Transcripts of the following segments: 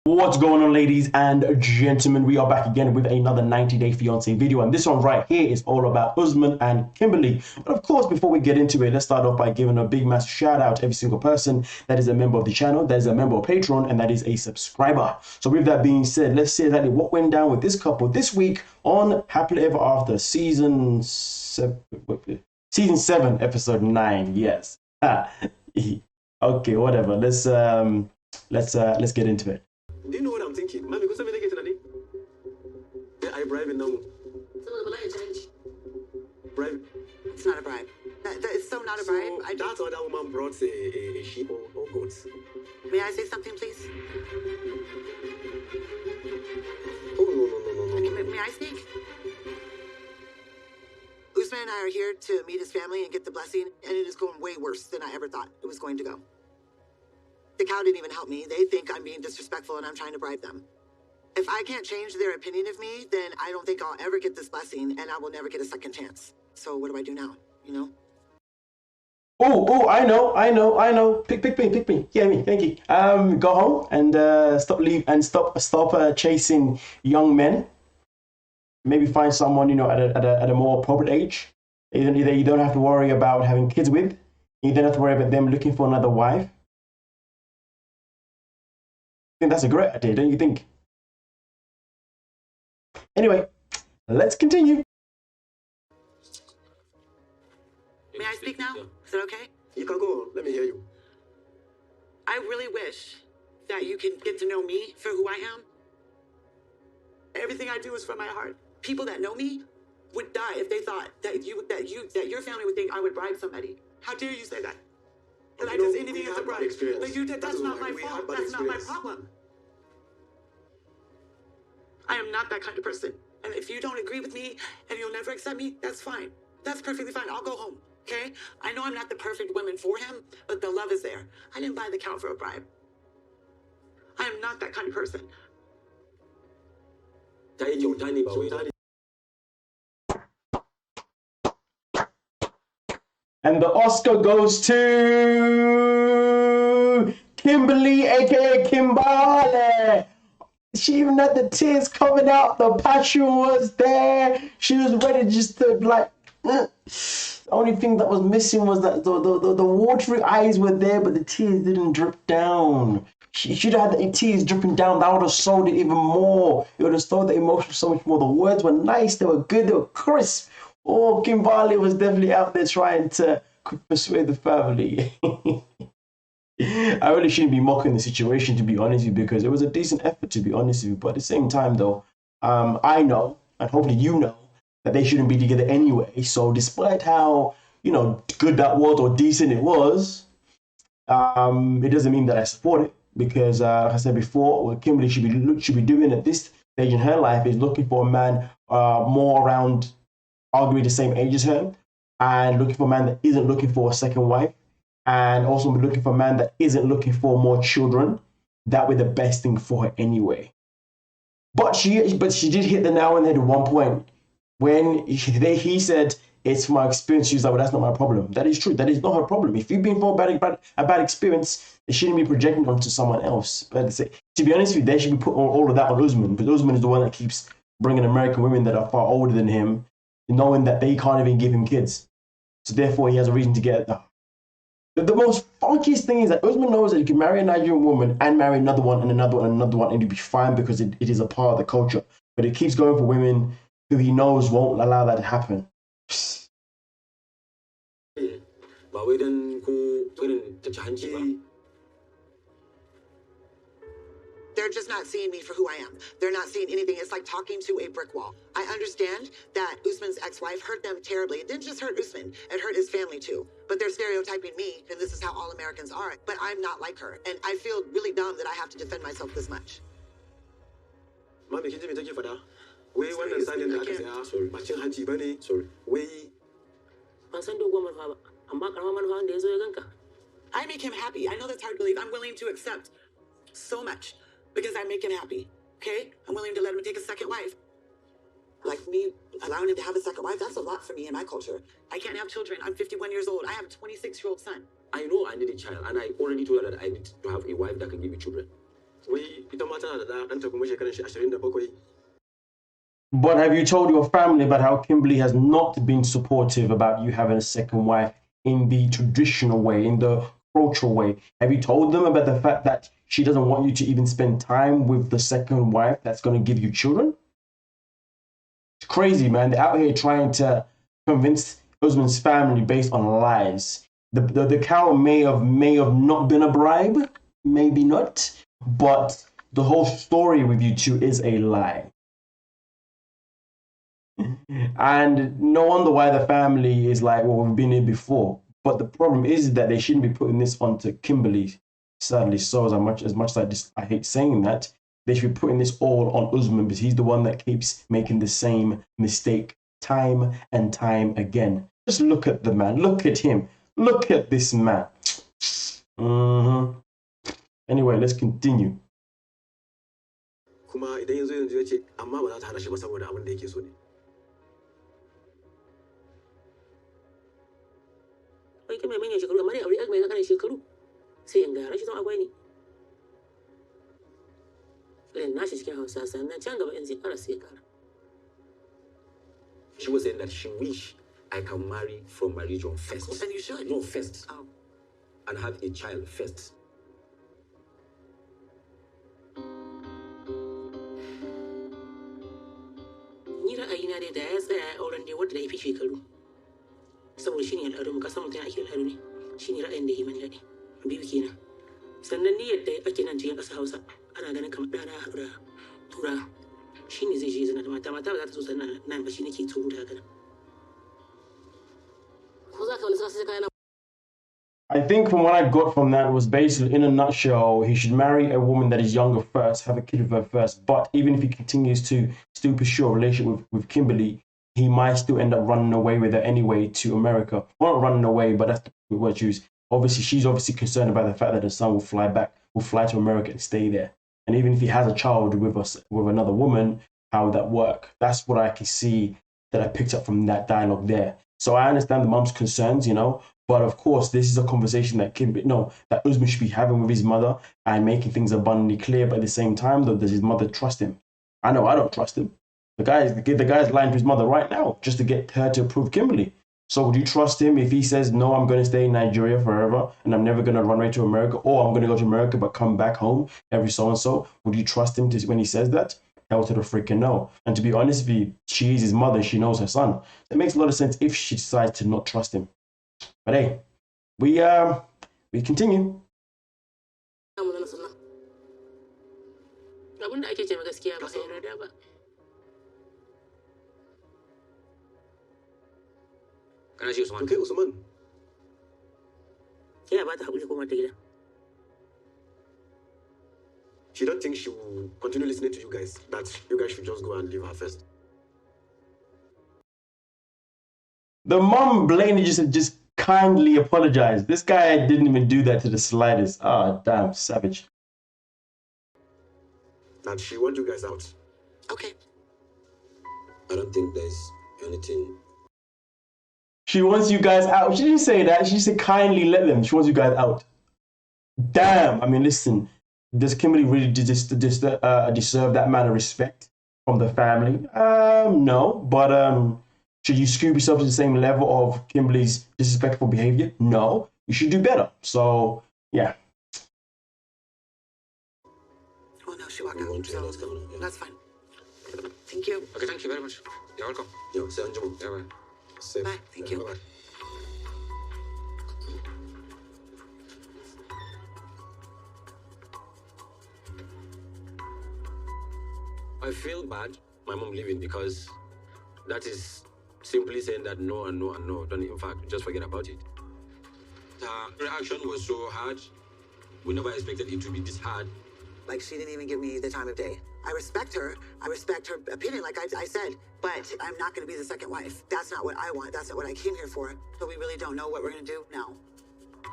What's going on, ladies and gentlemen? We are back again with another 90-day fiance video, and this one right here is all about USMAN and Kimberly. But of course, before we get into it, let's start off by giving a big massive shout out to every single person that is a member of the channel, that is a member of Patreon, and that is a subscriber. So with that being said, let's see exactly what went down with this couple this week on Happily Ever After season 7, episode 9. Yes. Okay, whatever. Let's get into it. Do you know what I'm thinking? Man, because I'm making it. I bribe now. Bribe. It's not a bribe. It's so not a bribe. So that other woman brought a sheep or goats. May I say something, please? Oh, no. May I speak? Usman and I are here to meet his family and get the blessing, and it is going way worse than I ever thought it was going to go. The cow didn't even help me. They think I'm being disrespectful and I'm trying to bribe them. If I can't change their opinion of me, then I don't think I'll ever get this blessing and I will never get a second chance. So what do I do now, you know? Oh, I know. Pick me. Yeah, me, thank you. Go home and stop chasing young men. Maybe find someone, at a more appropriate age. Either you don't have to worry about having kids with. You don't have to worry about them looking for another wife. I think that's a great idea, don't you think? Anyway, let's continue. May I speak now? Is that okay? You can go on. Let me hear you. I really wish that you can get to know me for who I am. Everything I do is from my heart. People that know me would die if they thought that your family would think I would bribe somebody. How dare you say that? That I just anything is a bribe. But that's not my fault. That's not my problem. I am not that kind of person. And if you don't agree with me and you'll never accept me, that's fine. That's perfectly fine. I'll go home. Okay? I know I'm not the perfect woman for him, but the love is there. I didn't buy the cow for a bribe. I am not that kind of person. And the Oscar goes to Kimberly, aka Kimberly. She even had the tears coming out. The passion was there. She was ready just to like. The only thing that was missing was that the watery eyes were there, but the tears didn't drip down. She should have had the tears dripping down. That would have sold it even more. It would have sold the emotion so much more. The words were nice. They were good. They were crisp. Oh, Kimberly was definitely out there trying to persuade the family. I really shouldn't be mocking the situation, to be honest with you, because it was a decent effort, to be honest with you. But at the same time, though, I know, and hopefully you know, that they shouldn't be together anyway. So despite how, good that was or decent it was, it doesn't mean that I support it. Because, like I said before, what Kimberly should be doing at this stage in her life is looking for a man more around, arguably the same age as her, and looking for a man that isn't looking for a second wife, and also looking for a man that isn't looking for more children. That would be the best thing for her anyway. But she did hit the nail on the head at one point when he said, "It's my experience." She was like, "Well, that's not my problem." That is true. That is not her problem. If you've been through a bad experience, it shouldn't be projecting onto someone else. But to be honest with you, they should be putting all of that on Usman, because Usman is the one that keeps bringing American women that are far older than him, knowing that they can't even give him kids. So therefore, he has a reason to get that. The most funkiest thing is that Usman knows that he can marry a Nigerian woman and marry another one and another one and another one, and he'll be fine because it is a part of the culture. But it keeps going for women who he knows won't allow that to happen. They're just not seeing me for who I am. They're not seeing anything. It's like talking to a brick wall. I understand that Usman's ex-wife hurt them terribly. It didn't just hurt Usman. It hurt his family too. But they're stereotyping me, and this is how all Americans are. But I'm not like her. And I feel really dumb that I have to defend myself this much. Mommy, can you take you for that? We want to sign in the sorry. Machin Haji Bunny, sorry. I make him happy. I know that's hard to believe. I'm willing to accept so much because I make him happy. Okay? I'm willing to let him take a second wife. Like me allowing him to have a second wife, that's a lot for me in my culture. I can't have children. I'm 51 years old. I have a 26-year-old son. I know I need a child, and I already told her that I need to have a wife that can give me children. But have you told your family about how Kimberly has not been supportive about you having a second wife in the traditional way, in the cultural way? Have you told them about the fact that she doesn't want you to even spend time with the second wife that's going to give you children? It's crazy, man. They're out here trying to convince Usman's family based on lies. The cow may have not been a bribe, maybe not, but the whole story with you two is a lie. And no wonder why the family is like, well, we've been here before. But the problem is that they shouldn't be putting this onto Kimberly. Sadly, so as much as I hate saying that, they should be putting this all on Usman because he's the one that keeps making the same mistake time and time again. Just look at the man. Look at him. Look at this man. Anyway, let's continue. Kuma idan yanzu ya ce amma ba za ta hana shi ba saboda abin da yake so ne. Wai kai mai manyan shekaru amma ne aure mai ƙananan shekaru sai in ga rashin son akwai ne. Irin nashi cikin Hausa sannan can gaba in zai ƙara sai ƙara. She was saying that she wish I can marry from my region first. And you should. No, first. Oh. And have a child first. Ni ra'ayina dai da ya tsaya auren dai wanda ya fi shekaru. Saboda shi ne al'adu mu kasan mutum ake al'adu ne. Shi ne ra'ayin da ya yi min daɗi. Biyu kenan. Sannan ni yadda ake nan cikin ƙasar Hausa ana ganin kamar ɗana haɗu da tura. Shi ne zai je zana da mata. Mata ba za ta so sannan nan ba shi nake tsoro da haka nan. Ko za ka wani sa sai kana I think from what I got from that was basically, in a nutshell, he should marry a woman that is younger first, have a kid with her first. But even if he continues to still pursue a relationship with Kimberly, he might still end up running away with her anyway to America. Well, not running away, but that's the word used. Obviously, she's obviously concerned about the fact that her son will fly to America and stay there. And even if he has a child with another woman, how would that work? That's what I can see that I picked up from that dialogue there. So I understand the mom's concerns, you know, but of course, this is a conversation that that Usman should be having with his mother and making things abundantly clear. But at the same time, though, does his mother trust him? I know I don't trust him. The guy's lying to his mother right now just to get her to approve Kimberly. So would you trust him if he says, no, I'm going to stay in Nigeria forever and I'm never going to run away to America, or I'm going to go to America but come back home every so-and-so? Would you trust him when he says that? Hell to the freaking no. And to be honest with you, she is his mother. She knows her son. It makes a lot of sense if she decides to not trust him. But hey, we continue. Kana ji Usman? Okay, Usman. Yeah, ba ta haƙuri kuma ta gida. She don't think she will continue listening to you guys, that you guys should just go and leave her first. The mom blatantly just kindly apologized. This guy didn't even do that to the slightest. Ah, damn, savage. That she wants you guys out. Okay. I don't think there's anything. She wants you guys out. She didn't say that. She said kindly let them. She wants you guys out. Damn. I mean, listen. Does Kimberly really deserve that amount of respect from the family? No. But should you scoop yourself to the same level of Kimberly's disrespectful behavior? No. You should do better. So, yeah. Oh, no, she walked out. So that's fine. Thank you. Okay, thank you very much. You're welcome. Yo, say Anjabu. Yeah, bye. Safe. Bye. Thank you. Bye-bye. I feel bad my mom leaving because that is simply saying that no and no and no. Don't, in fact, just forget about it. Her reaction was so hard. We never expected it to be this hard. Like, she didn't even give me the time of day. I respect her. I respect her opinion, like I said. But I'm not going to be the second wife. That's not what I want. That's not what I came here for. But we really don't know what we're going to do now.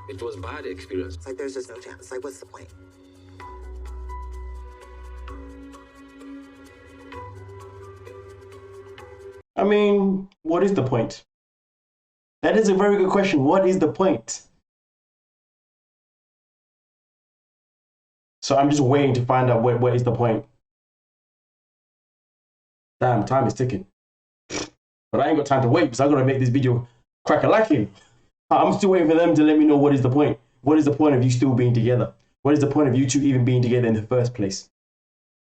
It was bad experience. It's like, there's just no chance. Like, what's the point? I mean, what is the point? That is a very good question. What is the point? So I'm just waiting to find out what is the point. Damn, time is ticking. But I ain't got time to wait because I gotta make this video crack-a-lacking. I'm still waiting for them to let me know what is the point. What is the point of you still being together? What is the point of you two even being together in the first place?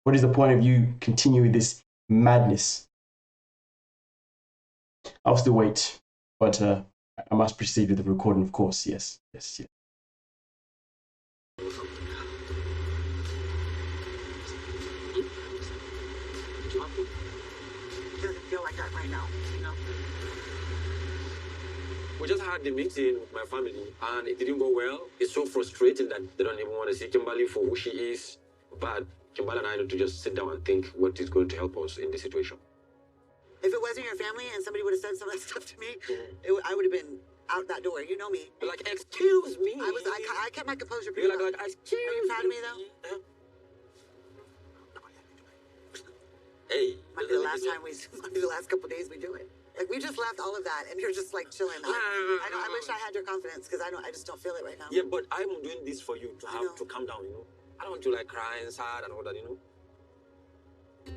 What is the point of you continuing this madness? I'll still wait, but I must proceed with the recording, of course. Yes. It doesn't feel like that right now, you know? We just had the meeting with my family and it didn't go well. It's so frustrating that they don't even want to see Kimberly for who she is. But Kimberly and I need to just sit down and think what is going to help us in this situation. If it wasn't your family and somebody would have said some of that stuff to me, I would have been out that door. You know me. Like, excuse me. I kept my composure. You're like, excuse Are you proud of me though? Hey. Might be the last couple days we do it. Like, we just left all of that, and you're just like chilling. I know. I wish I had your confidence because I just don't feel it right now. Yeah, but I'm doing this for you to have to calm down. You know, I don't want you like crying, sad, and all that. You know.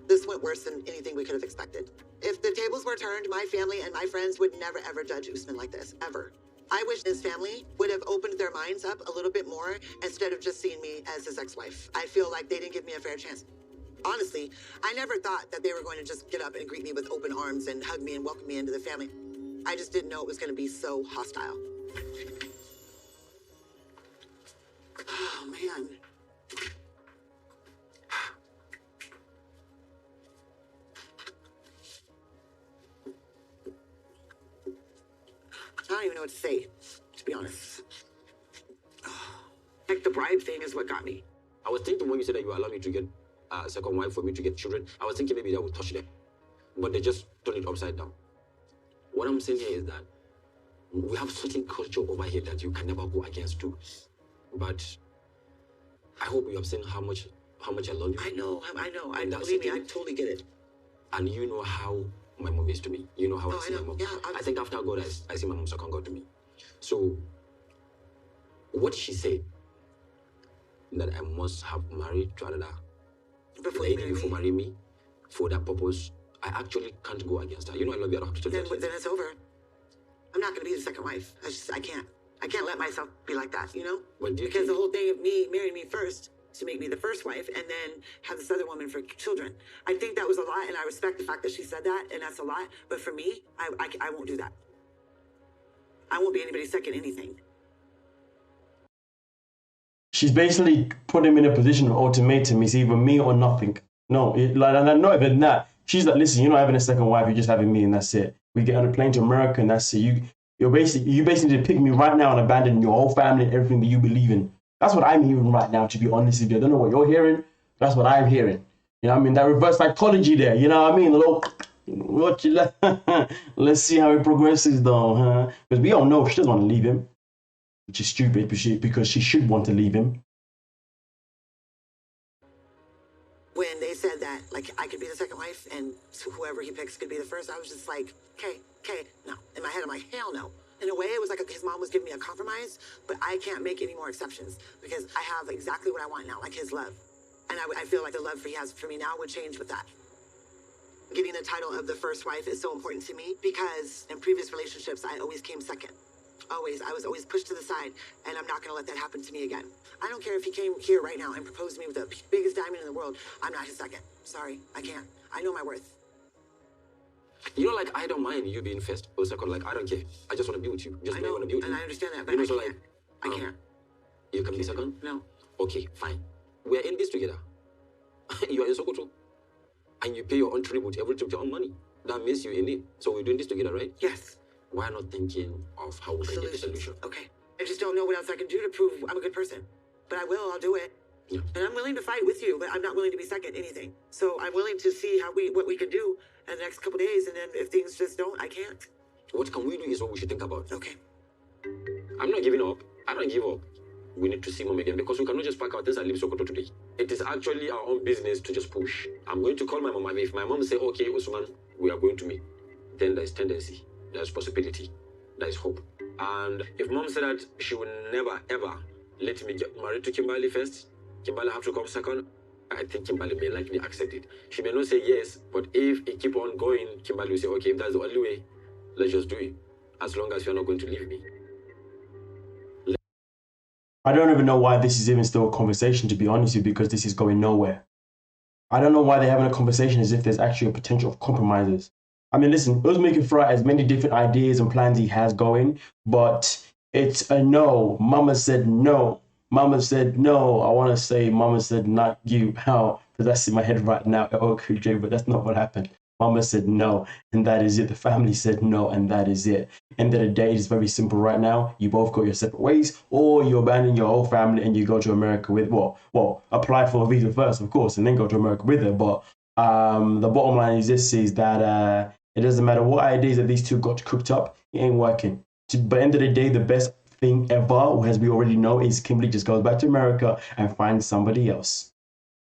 This went worse than anything we could have expected. If the tables were turned, my family and my friends would never ever judge USMAN like this ever. I wish his family would have opened their minds up a little bit more instead of just seeing me as his ex-wife. I feel like they didn't give me a fair chance. Honestly, I never thought that they were going to just get up and greet me with open arms and hug me and welcome me into the family. I just didn't know it was going to be so hostile. Oh, man. I don't even know what to say, to be honest. Like, the bribe thing is what got me. I was thinking when you said that you allow me to get a second wife for me to get children, I was thinking maybe that would touch them. But they just turned it upside down. What I'm saying here is that we have certain culture over here that you can never go against too. But I hope you have seen how much I love you. I know. Believe me, I totally get it. And you know how my mom is to me. You know how I see my mom. Yeah, I think after God, I see my mom second God to me. So what she said, that I must have married to another lady before marrying me for that purpose, I actually can't go against her. You know I love you. I don't have to tell you. Then it's over. I'm not going to be the second wife. I can't. I can't let myself be like that, you know? Because the whole thing of me marrying me first to make me the first wife and then have this other woman for children. I think that was a lot, and I respect the fact that she said that, and that's a lot. But for me, I won't do that. I won't be anybody's second anything. She's basically put him in a position of ultimatum. It's either me or nothing. No, and not even that. She's like, listen, you're not having a second wife. You're just having me, and that's it. We get on a plane to America, and that's it. You basically need to pick me right now and abandon your whole family and everything that you believe in. That's what I'm hearing right now, to be honest with you. I don't know what you're hearing. That's what I'm hearing. You know what I mean? That reverse psychology there. You know what I mean? Let's see how it progresses, though, huh? Because we all know she doesn't want to leave him, which is stupid, because she should want to leave him. When they said that, like, I could be the second wife and whoever he picks could be the first, I was just like, okay, no. In my head, I'm like, hell no. In a way, it was like his mom was giving me a compromise, but I can't make any more exceptions because I have exactly what I want now, like his love. And I feel like the love he has for me now would change with that. Getting the title of the first wife is so important to me because in previous relationships, I always came second. Always. I was always pushed to the side, and I'm not going to let that happen to me again. I don't care if he came here right now and proposed to me with the biggest diamond in the world. I'm not his second. Sorry, I can't. I know my worth. You know, like, I don't mind you being first or second. Like, I don't care. I just want to be with you. I know, want to be with you. And I understand that, but you know, I so can't. Like, I can't. You can be second? No. Okay, fine. We're in this together. You are in Sokoto. And you pay your own tribute, everything with your own money. That means you're in it. So we're doing this together, right? Yes. Why not thinking of how we can get a solution? Okay. I just don't know what else I can do to prove I'm a good person. But I'll do it. Yeah. And I'm willing to fight with you, but I'm not willing to be second anything. So I'm willing to see what we can do in the next couple days, and then if things just don't, I can't. What can we do is what we should think about. Okay. I'm not giving up. I don't give up. We need to see mom again because we cannot just pack our things and leave Sokoto today. It is actually our own business to just push. I'm going to call my mom. And if my mom say, okay, Usman, we are going to meet, then there's tendency, there's possibility, there's hope. And if mom said that she would never, ever let me get married to Kimberly first, Kimberly have to come second. I think Kimberly may likely accept it. She may not say yes, but if it keep on going, Kimberly will say, okay, if that's the only way, let's just do it. As long as you're not going to leave me. I don't even know why this is even still a conversation, to be honest with you, because this is going nowhere. I don't know why they're having a conversation as if there's actually a potential of compromises. I mean, listen, Uzma Fry has many different ideas and plans he has going, but it's a no. Mama said no. Mama said no. I want to say Mama said not you. How? Because that's in my head right now. Okay, Jay, but that's not what happened. Mama said no, and that is it. The family said no, and that is it. End of the day, it's very simple right now. You both go your separate ways, or you abandon your whole family and you go to America with, well, apply for a visa first, of course, and then go to America with her. But the bottom line is this, is that it doesn't matter what ideas that these two got cooked up, it ain't working. But end of the day, the best thing ever, as we already know, is Kimberly just goes back to America and finds somebody else.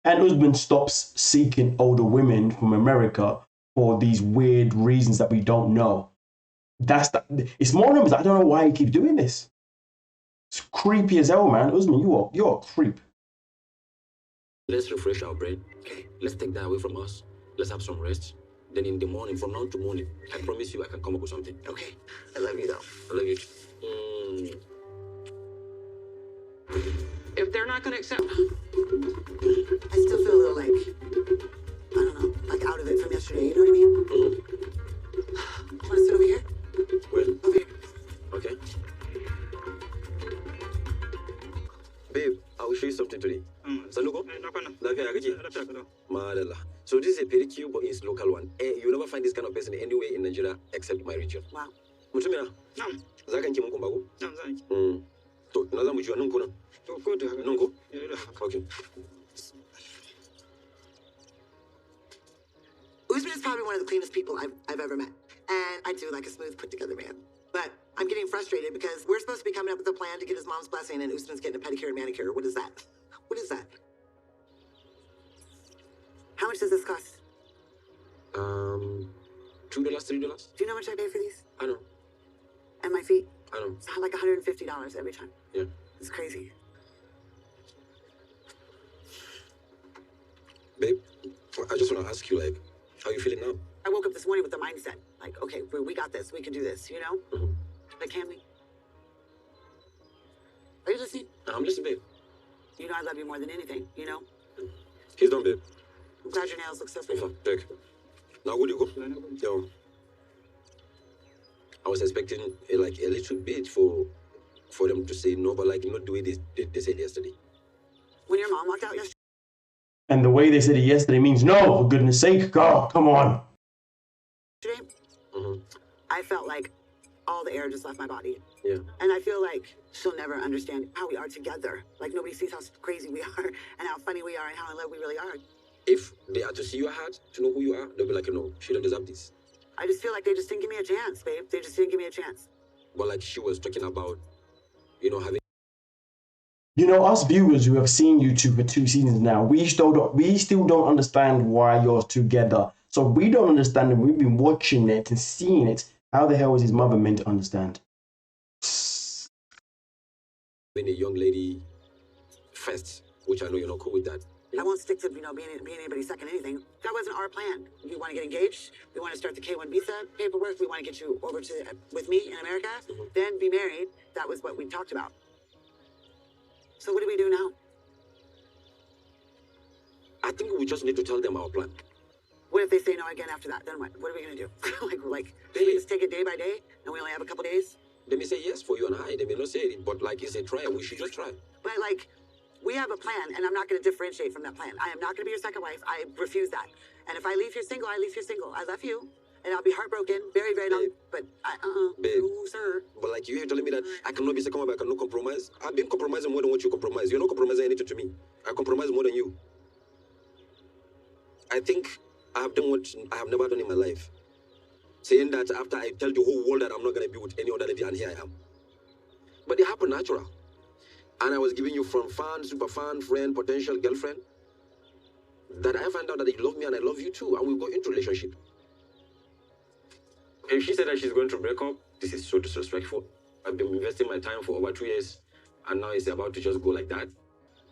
And Usman stops seeking older women from America for these weird reasons that we don't know. It's more numbers. I don't know why he keeps doing this. It's creepy as hell, man. Usman, you're a creep. Let's refresh our brain. Okay. Let's take that away from us. Let's have some rest. Then in the morning, from now to morning, I promise you I can come up with something. Okay. I love you, though. I love you. If they're not going to accept... I still feel a little like, I don't know, like out of it from yesterday. You know what I mean? You want to sit over here? Where? Over here. Okay. Babe, I will show you something today. Saluko? So this is a pedicure, but it's local one. You never find this kind of person anywhere in Nigeria except my region. Wow. Mutumira? Zaka nchi mkumbago? To, naza mujua nunko na? Nunko? Okay. Usman is probably one of the cleanest people I've ever met. And I do like a smooth, put-together man. But I'm getting frustrated because we're supposed to be coming up with a plan to get his mom's blessing, and Usman's getting a pedicure and manicure. What is that? What is that? How much does this cost? $2, $3. Do you know how much I pay for these? I know. And my feet? I know. It's like $150 every time. Yeah. It's crazy. Babe, I just want to ask you, like, how you feeling now? I woke up this morning with the mindset, like, okay, we got this. We can do this, you know? Mm-hmm. But can we? Are you listening? I'm listening, babe. You know I love you more than anything, you know? He's done, babe. I'm glad your nails look so pretty. Take. Now, where do you go? Yo. I was expecting a little bit for them to say no, but like not the way they said yesterday. When your mom walked out yesterday. And the way they said it yesterday means no, for goodness sake. God, come on. Mm-hmm. I felt like all the air just left my body. Yeah. And I feel like she'll never understand how we are together. Like nobody sees how crazy we are and how funny we are and how in love we really are. If they are to see your heart, to know who you are, they'll be like, no, she don't deserve this. I just feel like they just didn't give me a chance, babe. They just didn't give me a chance. But like she was talking about, having... You know, us viewers who have seen you two for 2 seasons now, we still don't understand why you're together. So we don't understand, and we've been watching it and seeing it. How the hell is his mother meant to understand? Being a young lady first, which I know you're not cool with that. I won't stick to, being anybody's second anything. That wasn't our plan. We want to get engaged. We want to start the K-1 visa paperwork. We want to get you over with me in America, then be married. That was what we talked about. So what do we do now? I think we just need to tell them our plan. What if they say no again after that? Then what? What are we going to do? like, do we just take it day by day and we only have a couple days? They may say yes for you and I. They may not say it, but like it's a trial. We should just try. But like, we have a plan, and I'm not going to differentiate from that plan. I am not going to be your second wife. I refuse that. And if I leave here single, I leave here single. I love you, and I'll be heartbroken very, very long. But Babe. No, sir. But like you telling me that I cannot be second wife, I cannot compromise. I've been compromising more than what you compromise. You're not compromising anything to me. I compromise more than you. I think I have done what I have never done in my life. Saying that after I tell the whole world that I'm not going to be with any other lady, and here I am. But it happened natural. And I was giving you from fan, super fan, friend, potential girlfriend. That I find out that you love me and I love you too. And we'll go into relationship. If she said that she's going to break up, this is so disrespectful. I've been investing my time for over 2 years. And now it's about to just go like that.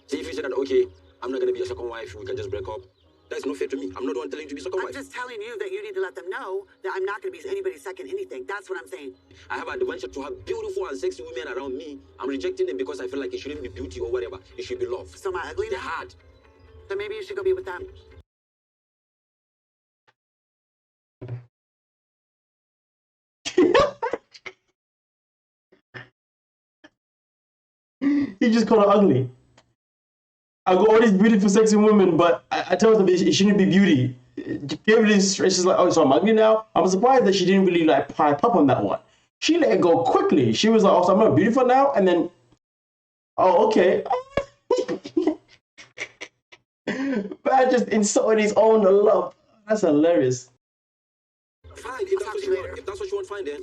See, if you say that, okay, I'm not going to be a second wife, we can just break up. That's not fair to me. I'm not the one telling you to be second I'm wife. just telling you that you need to let them know that I'm not going to be anybody's second anything. That's what I'm saying. I have adventure to have beautiful and sexy women around me. I'm rejecting them because I feel like it shouldn't be beauty or whatever. It should be love. So am I ugly They're now? hard. Then maybe you should go be with them. He just called her ugly. I got all these beautiful, sexy women, but I told them it shouldn't be beauty. Kimberly's just like, oh, so I'm ugly now? I'm surprised that she didn't really like pipe up on that one. She let it go quickly. She was like, oh, so I'm not beautiful now? And then, oh, okay. Man just insulted his own love. That's hilarious. Fine, if that's what you want, fine then.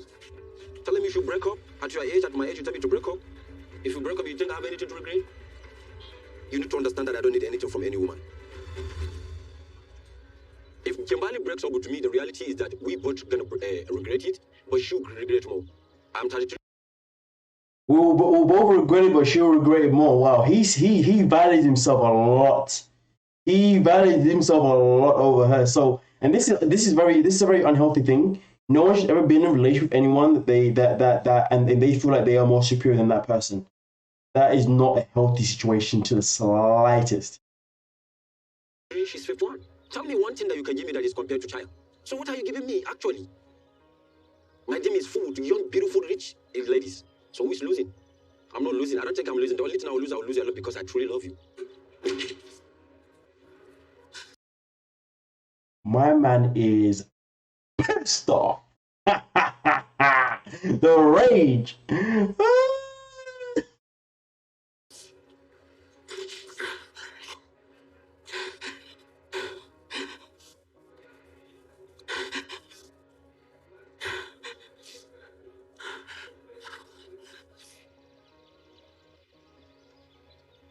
Telling me you should break up at your age, at my age, you tell me to break up. If you break up, you think I have anything to regret? You need to understand that I don't need anything from any woman. If Kimberly breaks up with me, the reality is that we both gonna regret it, but she'll regret more. I'm 33. We'll both regret it, but she'll regret it more. Wow, he values himself a lot. He values himself a lot over her. So, and this is a very unhealthy thing. No one should ever be in a relationship with anyone and they feel like they are more superior than that person. That is not a healthy situation to the slightest. She's 51. Tell me one thing that you can give me that is compared to child. So what are you giving me, actually? My gym is full to young, beautiful, rich ladies. So who's losing? I'm not losing. I don't think I'm losing. The only thing I will lose a lot because I truly love you. My man is pissed off. The rage.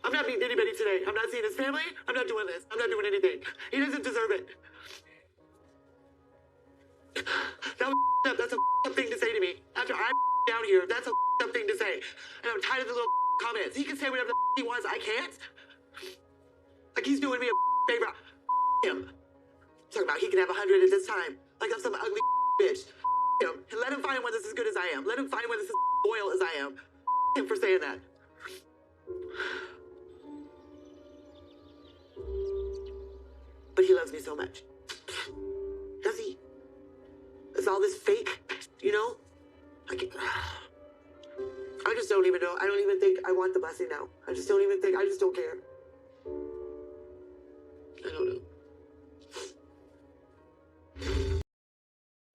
I'm not meeting anybody today. I'm not seeing his family. I'm not doing this. I'm not doing anything. He doesn't deserve it. That was up. That's a up thing to say to me. After I'm down here, that's a up thing to say. And I'm tired of the little comments. He can say whatever the he wants. I can't. Like he's doing me a favor. Him. Talking about he can have 100 at this time. Like I'm some ugly bitch. Him. And let him find one that's as good as I am. Let him find one that's as loyal as I am. Him for saying that. But he loves me so much. Does he? Is all this fake? You know? I just don't even know. I don't even think I want the blessing now. I just don't even think. I just don't care. I don't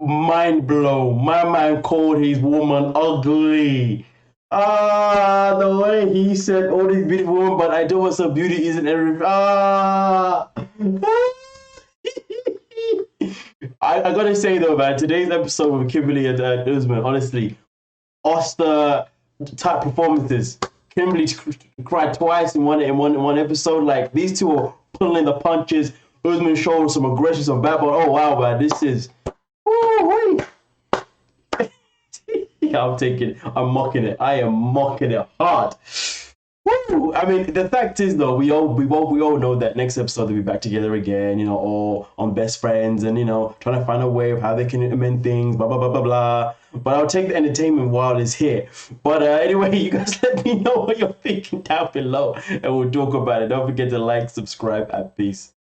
know. Mind blown. My man called his woman ugly. The way he said all these beautiful women, but I told her some beauty isn't every. I gotta say though, man, today's episode with Kimberly and USMAN, honestly, Oscar type performances. Kimberly cried twice in one episode. Like these two are pulling the punches. USMAN showed some aggression, some bad, but oh wow, man, this is. I'm mocking it. I am mocking it hard. Woo! I mean, the fact is though, we all know that next episode they'll be back together again, you know, all on best friends and, you know, trying to find a way of how they can amend things, blah, blah, blah, blah, blah. But I'll take the entertainment while it's here. But anyway, you guys let me know what you're thinking down below and we'll talk about it. Don't forget to like, subscribe, and peace.